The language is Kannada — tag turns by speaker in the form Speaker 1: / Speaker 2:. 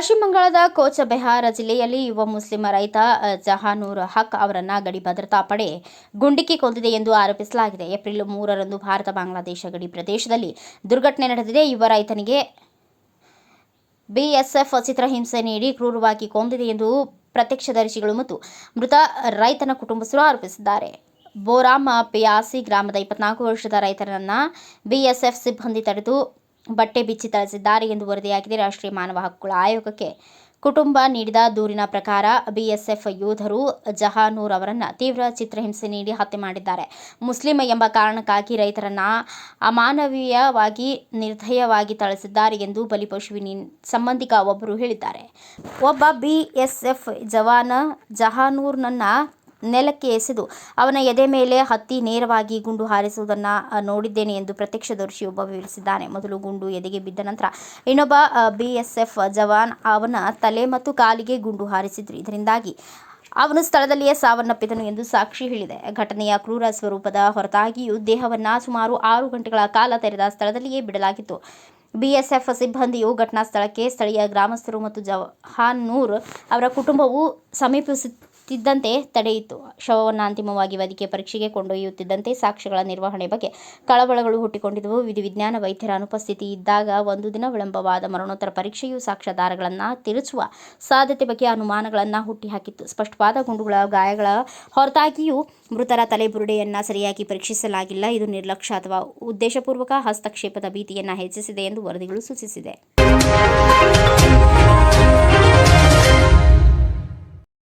Speaker 1: ಪಶ್ಚಿಮ ಬಂಗಾಳದ ಕೋಚಬೆಹಾರ್ ಜಿಲ್ಲೆಯಲ್ಲಿ ಯುವ ಮುಸ್ಲಿಂ ರೈತ ಜಹಾನೂರ್ ಹಕ್ ಅವರನ್ನು ಗಡಿ ಭದ್ರತಾ ಪಡೆ ಗುಂಡಿಕ್ಕಿ ಕೊಂದಿದೆ ಎಂದು ಆರೋಪಿಸಲಾಗಿದೆ. ಏಪ್ರಿಲ್ 3ರಂದು ಭಾರತ-ಬಾಂಗ್ಲಾದೇಶ ಗಡಿ ಪ್ರದೇಶದಲ್ಲಿ ದುರ್ಘಟನೆ ನಡೆದಿದೆ. ಯುವ ರೈತನಿಗೆ ಬಿಎಸ್ಎಫ್ ಚಿತ್ರಹಿಂಸೆ ನೀಡಿ ಕ್ರೂರವಾಗಿ ಕೊಂದಿದೆ ಎಂದು ಪ್ರತ್ಯಕ್ಷದರ್ಶಿಗಳು ಮತ್ತು ಮೃತ ರೈತನ ಕುಟುಂಬಸ್ಥರು ಆರೋಪಿಸಿದ್ದಾರೆ. ಬೋರಾಮ್ ಪಿಯಾಸಿ ಗ್ರಾಮದ 24 ವರ್ಷದ ರೈತರನ್ನು ಬಿಎಸ್ಎಫ್ ಸಿಬ್ಬಂದಿ ತಡೆದು ಬಟ್ಟೆ ಬಿಚ್ಚಿ ಥಳಿಸಿದ್ದಾರೆ ಎಂದು ವರದಿಯಾಗಿದೆ. ರಾಷ್ಟ್ರೀಯ ಮಾನವ ಹಕ್ಕುಗಳ ಆಯೋಗಕ್ಕೆ ಕುಟುಂಬ ನೀಡಿದ ದೂರಿನ ಪ್ರಕಾರ ಬಿಎಸ್ಎಫ್ ಯೋಧರು ಜಹಾನೂರ್ ಅವರನ್ನು ತೀವ್ರ ಚಿತ್ರಹಿಂಸೆ ನೀಡಿ ಹತ್ಯೆ ಮಾಡಿದ್ದಾರೆ. ಮುಸ್ಲಿಂ ಎಂಬ ಕಾರಣಕ್ಕಾಗಿ ರೈತರನ್ನು ಅಮಾನವೀಯವಾಗಿ ನಿರ್ದಯವಾಗಿ ಥಳಿಸಿದ್ದಾರೆ ಎಂದು ಬಲಿಪಶುವಿನ ಸಂಬಂಧಿಕ ಒಬ್ಬರು ಹೇಳಿದ್ದಾರೆ. ಒಬ್ಬ ಬಿಎಸ್ಎಫ್ ಜವಾನ್ ಜಹಾನೂರ್ನನ್ನು ನೆಲಕ್ಕೆ ಎಸೆದು ಅವನ ಎದೆ ಮೇಲೆ ಹತ್ತಿ ನೇರವಾಗಿ ಗುಂಡು ಹಾರಿಸುವುದನ್ನು ನೋಡಿದ್ದೇನೆ ಎಂದು ಪ್ರತ್ಯಕ್ಷದರ್ಶಿಯೊಬ್ಬ ವಿವರಿಸಿದ್ದಾನೆ. ಮೊದಲು ಗುಂಡು ಎದೆಗೆ ಬಿದ್ದ ನಂತರ ಇನ್ನೊಬ್ಬ ಬಿಎಸ್ಎಫ್ ಜವಾನ್ ಅವನ ತಲೆ ಮತ್ತು ಕಾಲಿಗೆ ಗುಂಡು ಹಾರಿಸಿದ್ರು. ಇದರಿಂದಾಗಿ ಅವನು ಸ್ಥಳದಲ್ಲಿಯೇ ಸಾವನ್ನಪ್ಪಿದನು ಎಂದು ಸಾಕ್ಷಿ ಹೇಳಿದೆ. ಘಟನೆಯ ಕ್ರೂರ ಸ್ವರೂಪದ ಹೊರತಾಗಿಯೂ ದೇಹವನ್ನು ಸುಮಾರು 6 ಗಂಟೆಗಳ ಕಾಲ ತೆರೆದ ಸ್ಥಳದಲ್ಲಿಯೇ ಬಿಡಲಾಗಿತ್ತು. ಬಿಎಸ್ಎಫ್ ಸಿಬ್ಬಂದಿಯು ಘಟನಾ ಸ್ಥಳಕ್ಕೆ ಸ್ಥಳೀಯ ಗ್ರಾಮಸ್ಥರು ಮತ್ತು ಜಹಾನೂರ್ ಅವರ ಕುಟುಂಬವು ಸಮೀಪಿಸುತ್ತಿದ್ದಂತೆ ತಡೆಯಿತು. ಶವವನ್ನು ಅಂತಿಮವಾಗಿ ವೈದ್ಯಕೀಯ ಪರೀಕ್ಷೆಗೆ ಕೊಂಡೊಯ್ಯುತ್ತಿದ್ದಂತೆ ಸಾಕ್ಷ್ಯಗಳ ನಿರ್ವಹಣೆ ಬಗ್ಗೆ ಕಳವಳಗಳು ಹುಟ್ಟಿಕೊಂಡಿದ್ದವು. ವಿಧಿವಿಜ್ಞಾನ ವೈದ್ಯರ ಅನುಪಸ್ಥಿತಿ ಇದ್ದಾಗ 1 ದಿನ ವಿಳಂಬವಾದ ಮರಣೋತ್ತರ ಪರೀಕ್ಷೆಯು ಸಾಕ್ಷ್ಯಾಧಾರಗಳನ್ನು ತಿರುಚುವ ಸಾಧ್ಯತೆ ಬಗ್ಗೆ ಅನುಮಾನಗಳನ್ನು ಹುಟ್ಟಿಹಾಕಿತ್ತು. ಸ್ಪಷ್ಟವಾದ ಗುಂಡುಗಳ ಗಾಯಗಳ ಹೊರತಾಗಿಯೂ ಮೃತರ ತಲೆಬುರುಡೆಯನ್ನು ಸರಿಯಾಗಿ ಪರೀಕ್ಷಿಸಲಾಗಿಲ್ಲ. ಇದು ನಿರ್ಲಕ್ಷ್ಯ ಅಥವಾ ಉದ್ದೇಶಪೂರ್ವಕ ಹಸ್ತಕ್ಷೇಪದ ಭೀತಿಯನ್ನು ಹೆಚ್ಚಿಸಿದೆ ಎಂದು ವರದಿಗಳು ಸೂಚಿಸಿದೆ.